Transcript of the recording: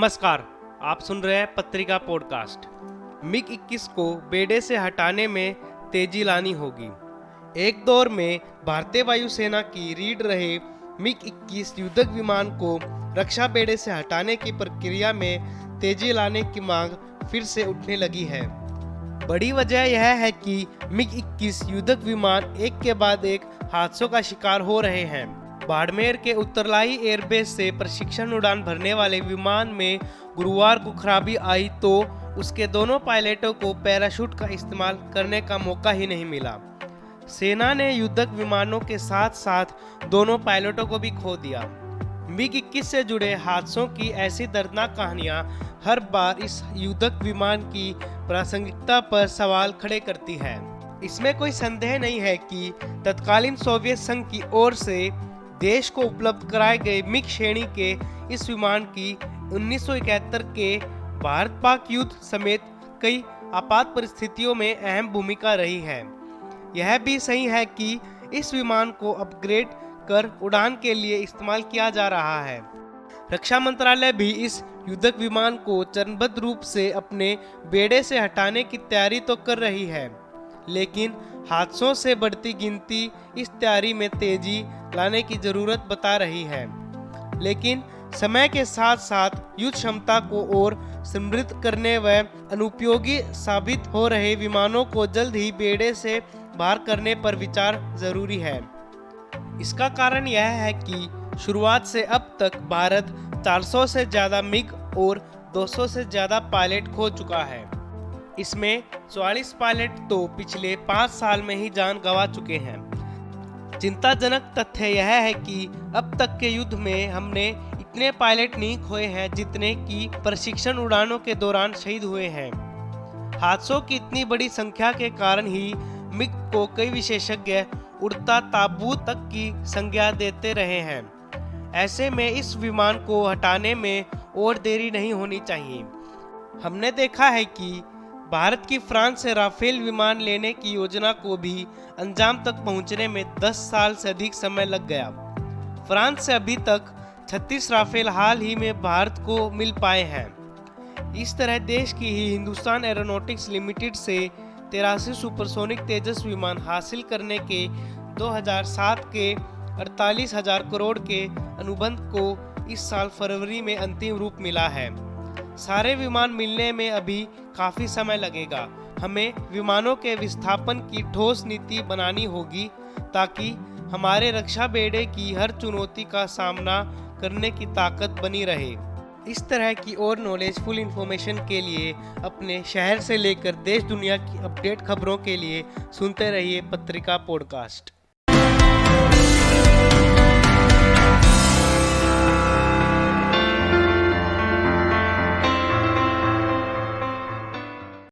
नमस्कार, आप सुन रहे हैं पत्रिका पॉडकास्ट। मिग-21 को बेड़े से हटाने में तेजी लानी होगी। एक दौर में भारतीय वायुसेना की रीढ़ रहे मिग-21 युद्धक विमान को रक्षा बेड़े से हटाने की प्रक्रिया में तेजी लाने की मांग फिर से उठने लगी है। बड़ी वजह यह है कि मिग-21 युद्धक विमान एक के बाद एक हादसों का शिकार हो रहे हैं। बाड़मेर के उत्तरलाई एयरबेस से प्रशिक्षण उड़ान भरने वाले विमान में गुरुवार को खराबी आई तो उसके दोनों पायलटों को पैराशूट का इस्तेमाल करने का मौका ही नहीं मिला। सेना ने युद्धक विमानों के साथ साथ दोनों पायलटों को भी खो दिया। मिग-21 से जुड़े हादसों की ऐसी दर्दनाक कहानियां हर बार इस युद्धक विमान की प्रासंगिकता पर सवाल खड़े करती है। इसमें कोई संदेह नहीं है कि तत्कालीन सोवियत संघ की ओर से देश को उपलब्ध कराए गए मिग श्रेणी के इस विमान की 1971 के भारत पाक युद्ध समेत कई आपात परिस्थितियों में अहम भूमिका रही है। यह भी सही है कि इस विमान को अपग्रेड कर उड़ान के लिए इस्तेमाल किया जा रहा है। रक्षा मंत्रालय भी इस युद्धक विमान को चरणबद्ध रूप से अपने बेड़े से हटाने की तैयारी तो कर रही है, लेकिन हादसों से बढ़ती गिनती इस तैयारी में तेजी लाने की जरूरत बता रही है। लेकिन समय के साथ साथ युद्ध क्षमता को और समृद्ध करने व अनुपयोगी साबित हो रहे विमानों को जल्द ही बेड़े से बाहर करने पर विचार जरूरी है। इसका कारण यह है कि शुरुआत से अब तक भारत 400 से ज्यादा मिग और 200 से ज्यादा पायलट खो चुका है। इसमें 44 पायलट तो पिछले 5 साल में ही जान गंवा चुके हैं। चिंताजनक तथ्य यह है कि अब तक के युद्ध में हमने इतने पायलट नहीं खोए हैं जितने की प्रशिक्षण उड़ानों के दौरान शहीद हुए हैं। हादसों की इतनी बड़ी संख्या के कारण ही मिग को कई विशेषज्ञ उड़ता ताबूत तक की संज्ञा देते रहे हैं। ऐसे में इस विमान को हटाने में और देरी नहीं होनी चाहिए। हमने देखा है कि भारत की फ्रांस से राफेल विमान लेने की योजना को भी अंजाम तक पहुंचने में 10 साल से अधिक समय लग गया। फ्रांस से अभी तक 36 राफेल हाल ही में भारत को मिल पाए हैं। इस तरह देश की ही हिंदुस्तान एरोनॉटिक्स लिमिटेड से 83 सुपरसोनिक तेजस विमान हासिल करने के 2007 के 48,000 करोड़ के अनुबंध को इस साल फरवरी में अंतिम रूप मिला है। सारे विमान मिलने में अभी काफी समय लगेगा। हमें विमानों के विस्थापन की ठोस नीति बनानी होगी ताकि हमारे रक्षा बेड़े की हर चुनौती का सामना करने की ताकत बनी रहे। इस तरह की और नॉलेजफुल इंफॉर्मेशन के लिए अपने शहर से लेकर देश दुनिया की अपडेट खबरों के लिए सुनते रहिए पत्रिका पॉडकास्ट।